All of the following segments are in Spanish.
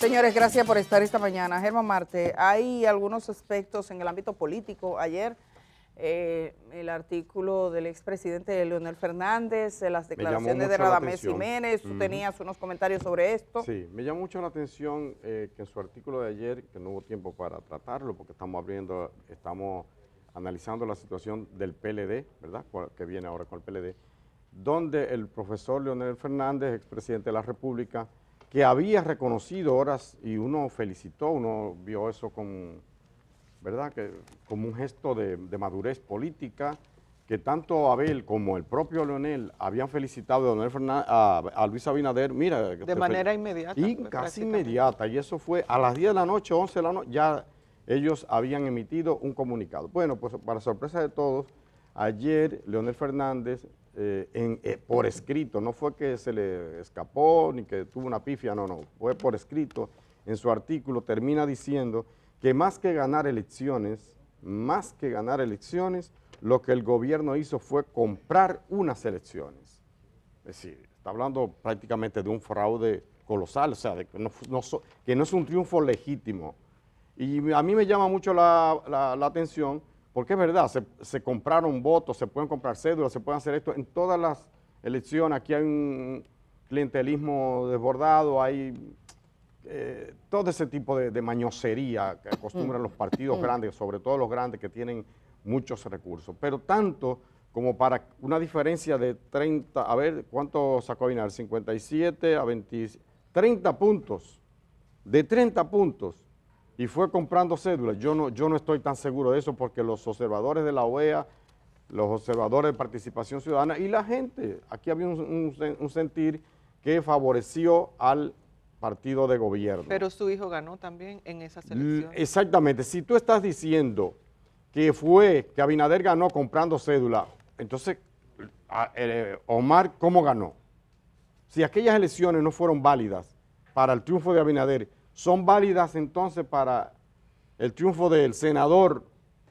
Señores, gracias por estar esta mañana. Germán Marte, hay algunos aspectos en el ámbito político. Ayer el artículo del expresidente Leonel Fernández, las declaraciones de Radamés Jiménez, tú tenías unos comentarios sobre esto. Sí, me llamó mucho la atención que en su artículo de ayer, que no hubo tiempo para tratarlo porque estamos analizando la situación del PLD, ¿verdad?, que viene ahora con el PLD, donde el profesor Leonel Fernández, expresidente de la República, que había reconocido horas, y uno felicitó, uno vio eso ¿verdad?, como un gesto de madurez política, que tanto Abel como el propio Leonel habían felicitado a Luis Abinader, mira. De manera inmediata. Y casi inmediata, y eso fue a las 10 de la noche, 11 de la noche, ya ellos habían emitido un comunicado. Bueno, pues para sorpresa de todos, ayer Leonel Fernández, por escrito, no fue que se le escapó ni que tuvo una pifia, no, fue por escrito, en su artículo termina diciendo que más que ganar elecciones, lo que el gobierno hizo fue comprar unas elecciones. Es decir, está hablando prácticamente de un fraude colosal, o sea, de que no es un triunfo legítimo. Y a mí me llama mucho la atención, porque es verdad, se compraron votos, se pueden comprar cédulas, se pueden hacer esto en todas las elecciones. Aquí hay un clientelismo desbordado, hay todo ese tipo de mañosería que acostumbran los partidos grandes, sobre todo los grandes que tienen muchos recursos, pero tanto como para una diferencia de 30, a ver, ¿cuánto sacó Abinader? 57 a 20, 30 puntos, de 30 puntos, y fue comprando cédulas. Yo no estoy tan seguro de eso, porque los observadores de la OEA, los observadores de participación ciudadana y la gente, aquí había un sentir que favoreció al partido de gobierno. Pero su hijo ganó también en esas elecciones. Exactamente, si tú estás diciendo que Abinader ganó comprando cédula, entonces, Omar, ¿cómo ganó? Si aquellas elecciones no fueron válidas para el triunfo de Abinader, ¿son válidas entonces para el triunfo del senador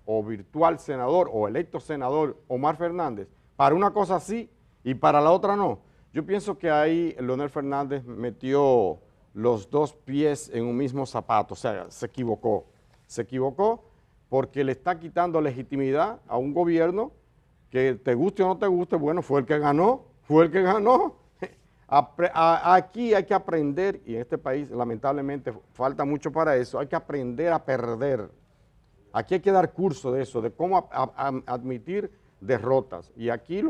o virtual senador o electo senador Omar Fernández? Para una cosa sí y para la otra no. Yo pienso que ahí Leonel Fernández metió los dos pies en un mismo zapato, o sea, se equivocó porque le está quitando legitimidad a un gobierno que, te guste o no te guste, bueno, fue el que ganó. Aquí hay que aprender, y en este país lamentablemente falta mucho para eso, hay que aprender a perder. Aquí hay que dar curso de eso, de cómo admitir derrotas. Y aquí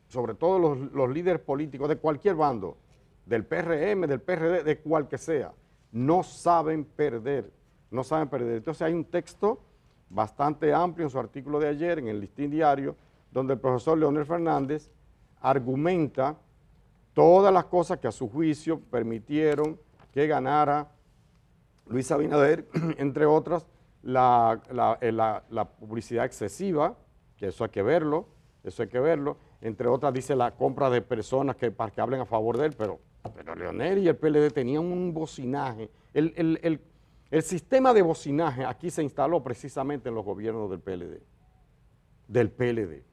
sobre todo los líderes políticos de cualquier bando, del PRM, del PRD, de cual que sea, no saben perder. Entonces hay un texto bastante amplio en su artículo de ayer, en el Listín Diario, donde el profesor Leonel Fernández argumenta todas las cosas que a su juicio permitieron que ganara Luis Abinader, entre otras, la publicidad excesiva, que eso hay que verlo, entre otras dice la compra de personas para que hablen a favor de él, pero Leonel y el PLD tenían un bocinaje. El sistema de bocinaje aquí se instaló precisamente en los gobiernos del PLD,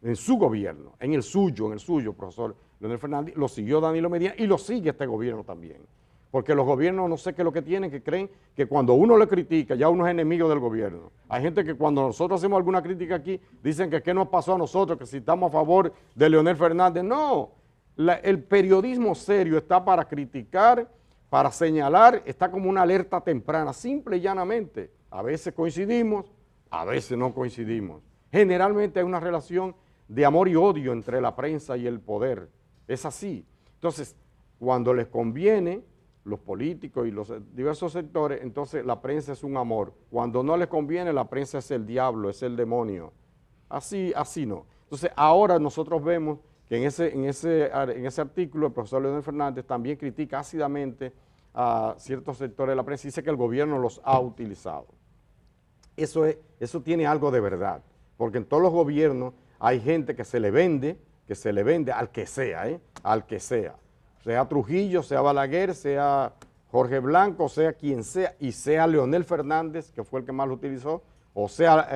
en su gobierno, en el suyo, profesor Leonel Fernández, lo siguió Danilo Medina y lo sigue este gobierno también. Porque los gobiernos no sé qué es lo que tienen, que creen que cuando uno le critica, ya uno es enemigo del gobierno. Hay gente que cuando nosotros hacemos alguna crítica aquí, dicen que qué nos pasó a nosotros, que si estamos a favor de Leonel Fernández. No, el periodismo serio está para criticar, para señalar, está como una alerta temprana, simple y llanamente. A veces coincidimos, a veces no coincidimos. Generalmente hay una relación de amor y odio entre la prensa y el poder. Es así. Entonces, cuando les conviene, los políticos y los diversos sectores, entonces la prensa es un amor. Cuando no les conviene, la prensa es el diablo, es el demonio. Así no. Entonces, ahora nosotros vemos que en ese artículo el profesor Leonel Fernández también critica ácidamente a ciertos sectores de la prensa y dice que el gobierno los ha utilizado. Eso tiene algo de verdad, porque en todos los gobiernos hay gente que se le vende al que sea Trujillo, sea Balaguer, sea Jorge Blanco, sea quien sea, y sea Leonel Fernández, que fue el que más lo utilizó, o sea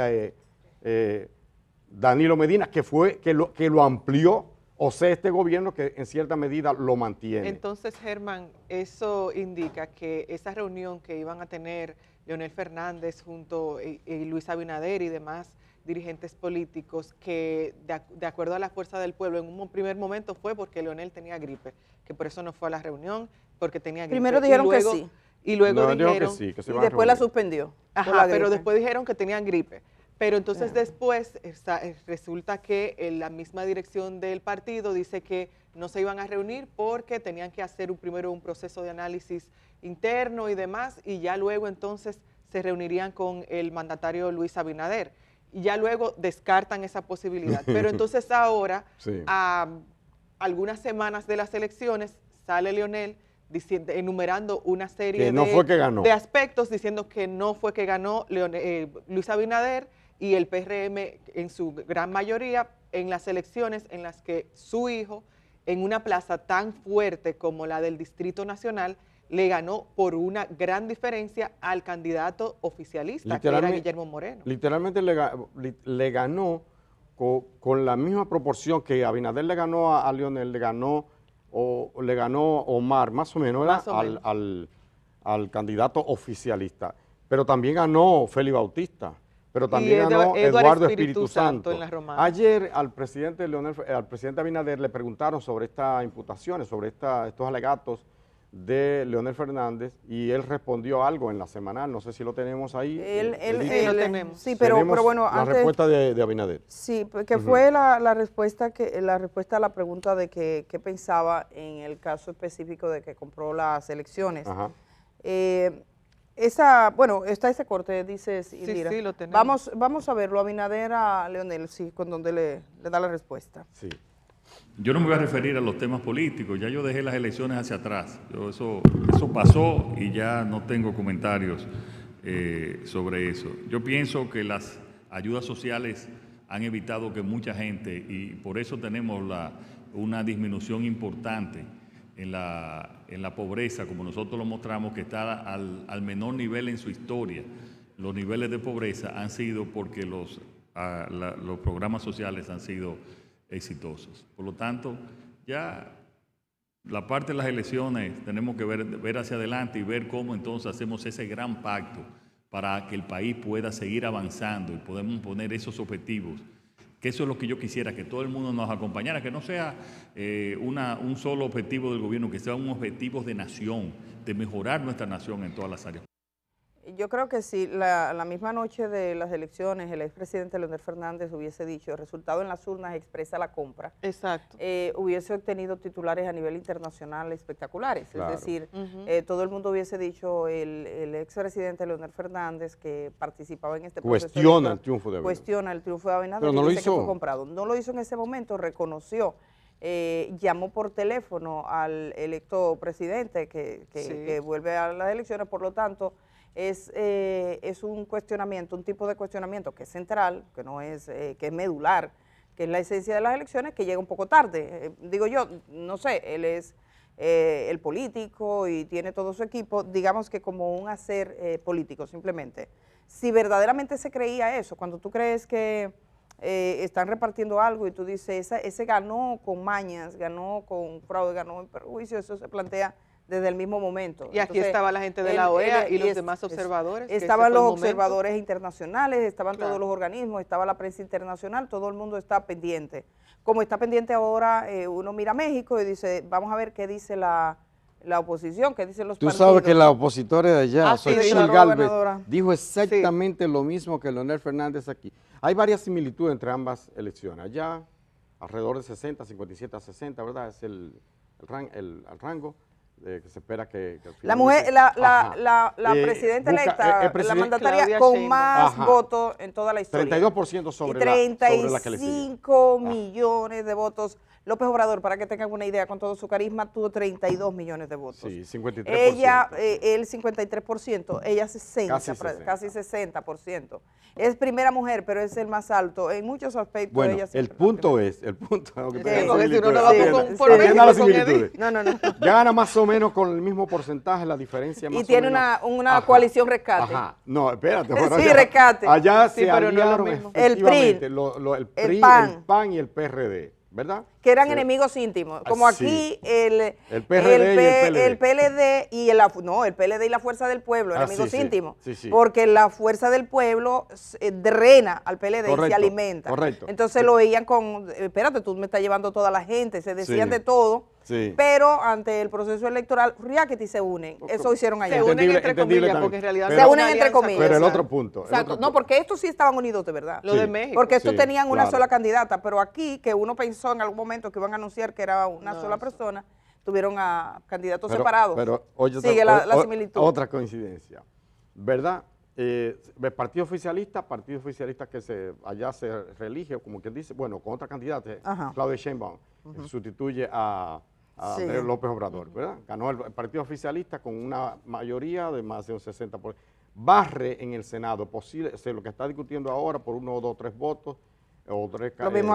Danilo Medina, que lo amplió, o sea este gobierno que en cierta medida lo mantiene. Entonces, Germán, eso indica que esa reunión que iban a tener Leonel Fernández junto a Luis Abinader y demás dirigentes políticos, que de acuerdo a la Fuerza del Pueblo, en un primer momento fue porque Leonel tenía gripe, que por eso no fue a la reunión, porque tenía gripe. Primero dijeron que sí. Y luego dijeron que sí, que se y después la suspendió. Ajá, pero después dijeron que tenían gripe. Pero entonces después resulta que la misma dirección del partido dice que no se iban a reunir porque tenían que hacer primero un proceso de análisis interno y demás, y ya luego entonces se reunirían con el mandatario Luis Abinader. Y ya luego descartan esa posibilidad. Pero entonces ahora, a algunas semanas de las elecciones, sale Leonel enumerando una serie de aspectos, diciendo que no fue que ganó Luis Abinader y el PRM en su gran mayoría en las elecciones en las que su hijo, en una plaza tan fuerte como la del Distrito Nacional, le ganó por una gran diferencia al candidato oficialista, que era Guillermo Moreno. Literalmente le ganó con la misma proporción que Abinader le ganó a Leonel, le ganó Omar, más o menos, al candidato oficialmente. Pero también ganó Félix Bautista, pero también ganó Eduardo Espíritu Santo. En la Romana. Ayer al presidente Abinader le preguntaron sobre estas imputaciones, sobre estos alegatos de Leonel Fernández, y él respondió algo en la semanal, no sé si lo tenemos ahí. Sí, lo tenemos. Sí, pero bueno, la respuesta de Abinader. Sí, porque fue la respuesta a la pregunta de qué pensaba en el caso específico de que compró las elecciones. Ajá. Está ese corte, dices, Indira. Sí, lo tenemos. Vamos a verlo, Abinader a Leonel, sí, con donde le da la respuesta. Sí. Yo no me voy a referir a los temas políticos, ya yo dejé las elecciones hacia atrás, eso pasó y ya no tengo comentarios sobre eso. Yo pienso que las ayudas sociales han evitado que mucha gente, y por eso tenemos una disminución importante en la pobreza, como nosotros lo mostramos, que está al menor nivel en su historia. Los niveles de pobreza han sido porque los programas sociales han sido exitosos. Por lo tanto, ya la parte de las elecciones tenemos que ver hacia adelante y ver cómo entonces hacemos ese gran pacto para que el país pueda seguir avanzando y podemos poner esos objetivos, que eso es lo que yo quisiera, que todo el mundo nos acompañara, que no sea un solo objetivo del gobierno, que sea un objetivo de nación, de mejorar nuestra nación en todas las áreas. Yo creo que si la misma noche de las elecciones el expresidente Leonel Fernández hubiese dicho el resultado en las urnas expresa la compra, exacto, hubiese obtenido titulares a nivel internacional espectaculares. Claro. Es decir, todo el mundo hubiese dicho el expresidente Leonel Fernández, que participaba en este proceso. Cuestiona el triunfo de Abinader. Cuestiona el triunfo de Abinader. Pero no lo hizo. Que fue comprado. No lo hizo en ese momento, reconoció. Llamó por teléfono al electo presidente que vuelve a las elecciones, por lo tanto, es un cuestionamiento, un tipo de cuestionamiento que es central, que no es, que es medular, que es la esencia de las elecciones, que llega un poco tarde. Digo yo, no sé, él es el político y tiene todo su equipo, digamos que como un hacer político simplemente. Si verdaderamente se creía eso, cuando tú crees que están repartiendo algo y tú dices, ese ganó con mañas, ganó con fraude, ganó en perjuicio, eso se plantea desde el mismo momento. Y aquí estaba la gente de la OEA y los demás observadores. Estaban los observadores internacionales, estaban todos los organismos, estaba la prensa internacional, todo el mundo está pendiente. Como está pendiente ahora, uno mira a México y dice, vamos a ver qué dice la oposición, qué dicen los partidos. Tú sabes que la opositora de allá, Xochitl Gálvez, dijo exactamente lo mismo que Leonel Fernández aquí. Hay varias similitudes entre ambas elecciones. Allá, alrededor de 60, 57 a 60, ¿verdad? Es el rango. Que se espera que la mujer, la presidenta electa, la mandataria con más votos en toda la historia. 32% sobre 35 millones de votos. López Obrador, para que tengan una idea, con todo su carisma, tuvo 32 millones de votos. Sí, 53%. Ella, él 53%, ella 60%, casi 60%. Es primera mujer, pero es el más alto. En muchos aspectos bueno, ella el punto es, ya gana más o menos con el mismo porcentaje, la diferencia más y tiene una coalición rescate. Ajá, no, espérate. Sí, rescate. Allá se aliaron el PRI, el PAN y el PRD. ¿verdad? Que eran enemigos íntimos, como aquí el PLD y el PLD y la Fuerza del Pueblo, enemigos íntimos, porque la Fuerza del Pueblo drena al PLD y se alimenta. Correcto. Entonces lo veían con, espérate, tú me estás llevando toda la gente, se decían de todo, pero ante el proceso electoral, Riaquiti se unen, eso hicieron allá. Se unen entre comillas, porque en realidad se unen entre comillas. Pero el otro punto. Exacto, no, porque estos sí estaban unidos de verdad. Lo de México. Porque estos tenían una sola candidata, pero aquí, que uno pensó en algún momento que iban a anunciar que era una sola persona, tuvieron a candidatos separados. Pero oye, sigue la similitud. Otra coincidencia, ¿verdad? El partido oficialista que allá se reelige, como quien dice, bueno, con otra candidata, Claudia Sheinbaum, sustituye a Andrés López Obrador, ¿verdad? Ganó el partido oficialista con una mayoría de más de un 60%. Barre en el Senado, posible, lo que está discutiendo ahora por 1, 2, 3 votos, o 3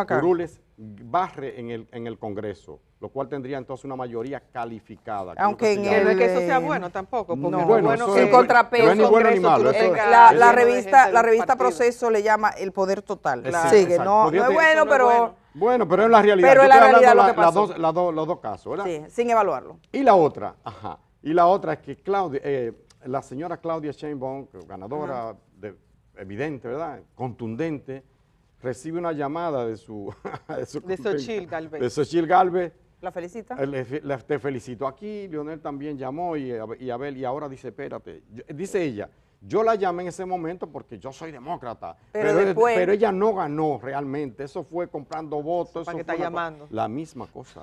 curules, barre en el Congreso, lo cual tendría entonces una mayoría calificada. Aunque no es que eso sea bueno tampoco, porque no, bueno el contrapeso. No es ni bueno ni malo. La revista Proceso le llama el poder total. Sigue, no es bueno, pero... Bueno, pero es la realidad. Pero es la realidad lo que pasó. Los dos casos, ¿verdad? Sí, sin evaluarlo. Y la otra, es que la señora Claudia Sheinbaum, ganadora evidente, ¿verdad? Contundente, recibe una llamada de Xochitl Gálvez. De Xochitl Gálvez. ¿La felicita? Te felicito. Aquí Leonel también llamó y Abel, y ahora dice, espérate, dice ella, yo la llamé en ese momento porque yo soy demócrata, pero ella no ganó realmente, eso fue comprando votos. ¿Para qué está llamando? La misma cosa.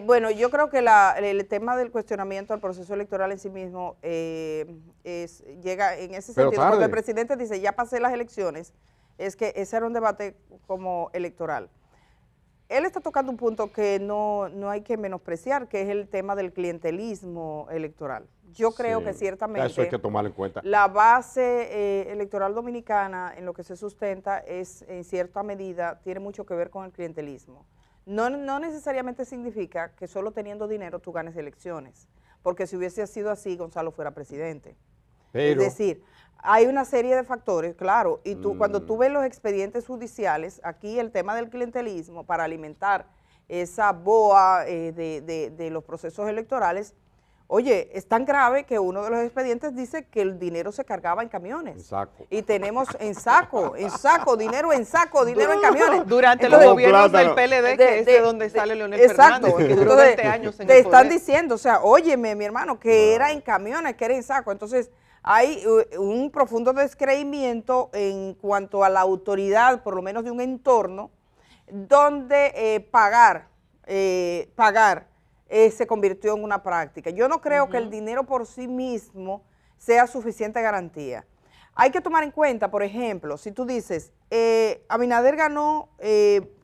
Bueno, yo creo que el tema del cuestionamiento al proceso electoral en sí mismo llega en ese sentido, porque el presidente dice, ya pasé las elecciones, es que ese era un debate como electoral. Él está tocando un punto que no hay que menospreciar, que es el tema del clientelismo electoral. Yo creo que ciertamente eso hay que tomarlo en cuenta. La base electoral dominicana en lo que se sustenta es, en cierta medida, tiene mucho que ver con el clientelismo. No necesariamente significa que solo teniendo dinero tú ganes elecciones, porque si hubiese sido así, Gonzalo fuera presidente. Es decir, hay una serie de factores, claro, y cuando tú ves los expedientes judiciales, aquí el tema del clientelismo para alimentar esa boa de los procesos electorales, oye, es tan grave que uno de los expedientes dice que el dinero se cargaba en camiones. En saco. Y tenemos en saco, dinero en camiones. Durante los gobiernos del PLD, que es de donde sale Leonel Fernández, que duró 20 años en el poder. Te están diciendo, o sea, óyeme, mi hermano, que era en camiones, que era en saco. Entonces, hay un profundo descreimiento en cuanto a la autoridad, por lo menos de un entorno, donde pagar se convirtió en una práctica. Yo no creo que el dinero por sí mismo sea suficiente garantía. Hay que tomar en cuenta, por ejemplo, si tú dices, Abinader ganó,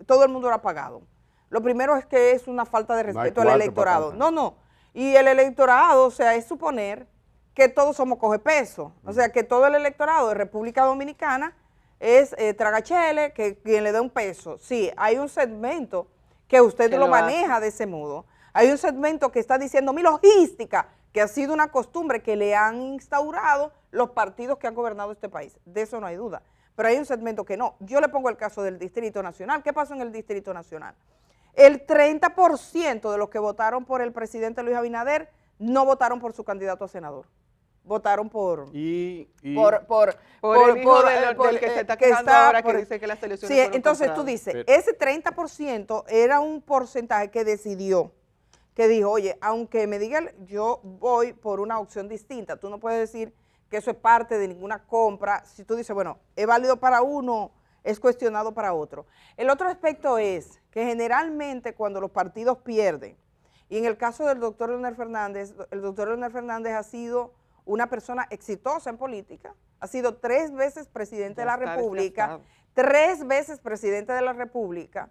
todo el mundo lo ha pagado. Lo primero es que es una falta de respeto al electorado. No. Y el electorado, o sea, es suponer que todos somos cogepeso. O sea, que todo el electorado de República Dominicana es tragachele, que quien le da un peso. Sí, hay un segmento que usted lo maneja de ese modo. Hay un segmento que está diciendo mi logística, que ha sido una costumbre que le han instaurado los partidos que han gobernado este país. De eso no hay duda. Pero hay un segmento que no. Yo le pongo el caso del Distrito Nacional. ¿Qué pasó en el Distrito Nacional? El 30% de los que votaron por el presidente Luis Abinader no votaron por su candidato a senador. Votaron por el hijo del que se está quejando ahora, que dice que las elecciones fueron entonces compradas. Tú dices, ese 30% era un porcentaje que decidió, que dijo, oye, aunque me digan, yo voy por una opción distinta. Tú no puedes decir que eso es parte de ninguna compra. Si tú dices, bueno, es válido para uno, es cuestionado para otro. El otro aspecto es que generalmente cuando los partidos pierden, y en el caso del doctor Leonel Fernández, el doctor Leonel Fernández ha sido una persona exitosa en política, ha sido 3 veces presidente de la República, 3 veces presidente de la República,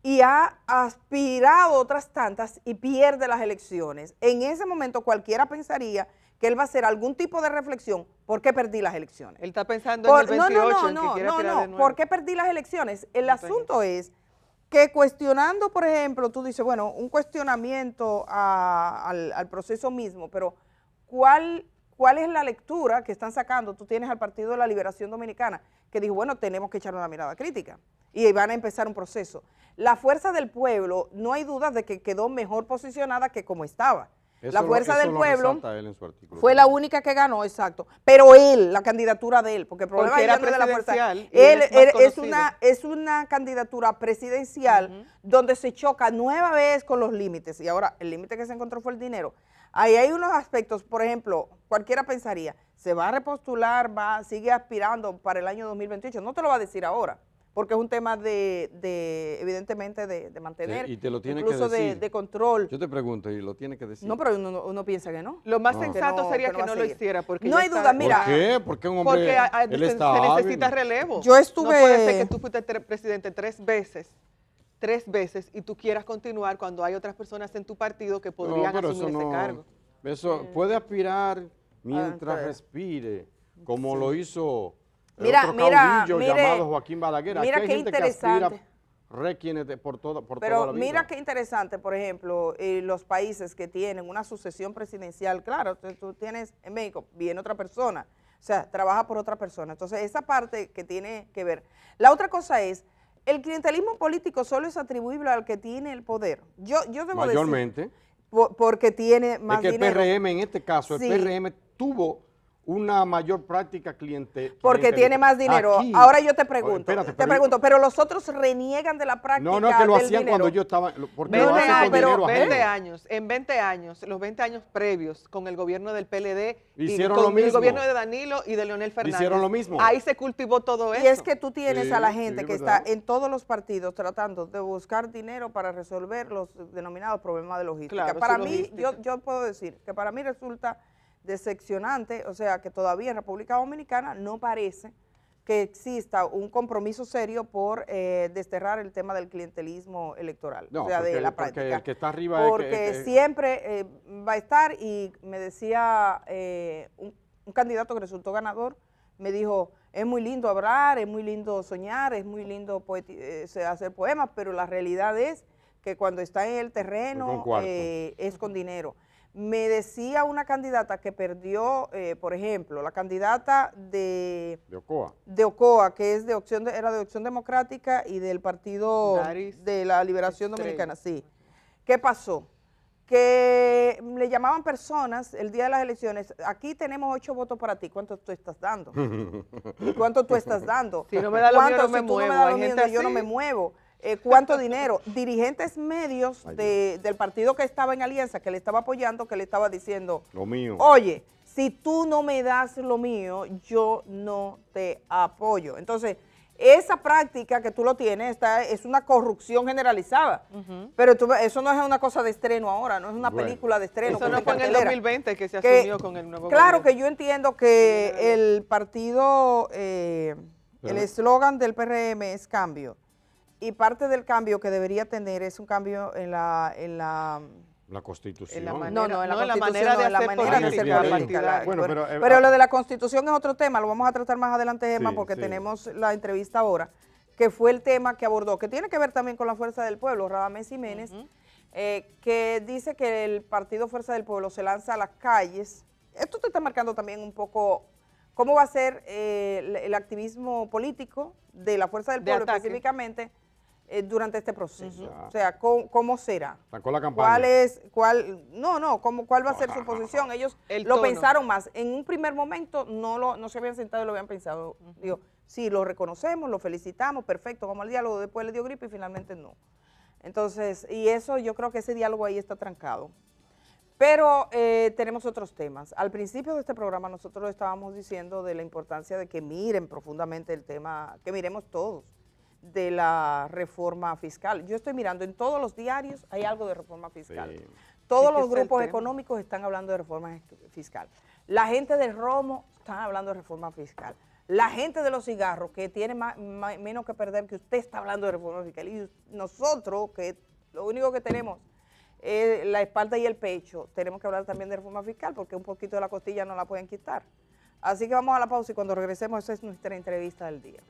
y ha aspirado otras tantas y pierde las elecciones. En ese momento cualquiera pensaría que él va a hacer algún tipo de reflexión, ¿por qué perdí las elecciones? Él está pensando en el 28, en que quiere tirar de nuevo. ¿Por qué perdí las elecciones? El asunto es que cuestionando, por ejemplo, tú dices, bueno, un cuestionamiento al proceso mismo, pero ¿cuál ¿cuál es la lectura que están sacando? Tú tienes al Partido de la Liberación Dominicana, que dijo, bueno, tenemos que echar una mirada crítica y van a empezar un proceso. La Fuerza del Pueblo, no hay duda de que quedó mejor posicionada que como estaba. La Fuerza del Pueblo fue la única que ganó, exacto. Pero él, la candidatura de él, porque el problema era de la Fuerza, es una candidatura presidencial donde se choca nueva vez con los límites. Y ahora el límite que se encontró fue el dinero. Ahí hay unos aspectos, por ejemplo, cualquiera pensaría, se va a repostular, sigue aspirando para el año 2028. No te lo va a decir ahora, porque es un tema evidentemente, de mantener, y te lo tiene incluso que decir. de control. Yo te pregunto, ¿y lo tiene que decir? No, pero uno piensa que no. Lo más sensato sería que no lo hiciera. Porque no hay duda, mira. ¿Por qué? Porque un hombre, porque se necesita relevo. Yo estuve... No puede ser que tú fuiste presidente tres veces y tú quieras continuar cuando hay otras personas en tu partido que podrían asumir ese cargo. Eso puede aspirar mientras respire, como lo hizo... Mira, otro caudillo llamado Joaquín Balaguer. Mira qué interesante. Por toda la vida. Pero mira qué interesante, por ejemplo, los países que tienen una sucesión presidencial, claro, tú tienes en México, viene otra persona, o sea, trabaja por otra persona. Entonces, esa parte que tiene que ver. La otra cosa es, el clientelismo político solo es atribuible al que tiene el poder. Yo debo mayormente. decir, porque tiene más dinero. Es que el PRM, en este caso, sí. El PRM tuvo una mayor práctica cliente. Porque tiene más dinero. Aquí, ahora yo te pregunto, espérate, pero los otros reniegan de la práctica. No, que lo hacían dinero. cuando yo estaba. Porque 20 lo hacen con dinero años, en 20 años, los 20 años previos con el gobierno del PLD hicieron y lo con mismo. el gobierno de Danilo y de Leonel Fernández. Hicieron lo mismo. Ahí se cultivó todo eso. Y es que tú tienes a la gente que ¿verdad? está en todos los partidos tratando de buscar dinero para resolver los denominados problemas de logística. Claro, para mí, yo puedo decir que para mí resulta decepcionante, o sea, que todavía en República Dominicana no parece que exista un compromiso serio por desterrar el tema del clientelismo electoral, no, o sea, porque, de la porque práctica. el que está arriba porque siempre va a estar, y me decía un candidato que resultó ganador, me dijo, es muy lindo hablar, es muy lindo soñar, es muy lindo hacer poemas, pero la realidad es que cuando está en el terreno es con dinero. Me decía una candidata que perdió, por ejemplo, la candidata de Ocoa, que es era de Opción Democrática y del Partido de la Liberación Dominicana, sí. ¿Qué pasó? Que le llamaban personas el día de las elecciones, aquí tenemos 8 votos para ti, ¿cuánto tú estás dando? ¿Cuánto tú estás dando? Si no me da lo mío, no me muevo. Yo no me muevo. ¿Cuánto dinero? Dirigentes medios del partido que estaba en alianza, que le estaba apoyando, que le estaba diciendo, lo mío. Oye, si tú no me das lo mío, yo no te apoyo. Entonces, esa práctica que tú lo tienes es una corrupción generalizada, pero eso no es una cosa de estreno ahora, no es una película de estreno. Eso no fue en el 2020 que se asumió con el nuevo gobierno. Claro que yo entiendo que el partido, el eslogan del PRM es cambio. Y parte del cambio que debería tener es un cambio en la Constitución. en la manera de hacer política. Bueno, pero lo de la Constitución es otro tema, lo vamos a tratar más adelante, Gemma, porque tenemos la entrevista ahora, que fue el tema que abordó, que tiene que ver también con la Fuerza del Pueblo, Radamés Jiménez, que dice que el partido Fuerza del Pueblo se lanza a las calles. Esto te está marcando también un poco cómo va a ser el activismo político de la Fuerza del Pueblo específicamente durante este proceso. O sea, ¿cómo será? Sacó la campaña. ¿Cuál va a ser su posición? Ellos lo pensaron más. En un primer momento no se habían sentado y lo habían pensado. Digo, sí, lo reconocemos, lo felicitamos, perfecto, vamos al diálogo, después le dio gripe y finalmente no. Entonces, y eso yo creo que ese diálogo ahí está trancado. Pero tenemos otros temas. Al principio de este programa nosotros estábamos diciendo de la importancia de que miren profundamente el tema, que miremos todos, de la reforma fiscal. Yo estoy mirando, en todos los diarios hay algo de reforma fiscal. Sí. Todos los grupos económicos están hablando de reforma fiscal. La gente del romo está hablando de reforma fiscal. La gente de los cigarros, que tiene menos que perder que usted, está hablando de reforma fiscal. Y nosotros, que lo único que tenemos es la espalda y el pecho, tenemos que hablar también de reforma fiscal, porque un poquito de la costilla no la pueden quitar. Así que vamos a la pausa y cuando regresemos, esa es nuestra entrevista del día.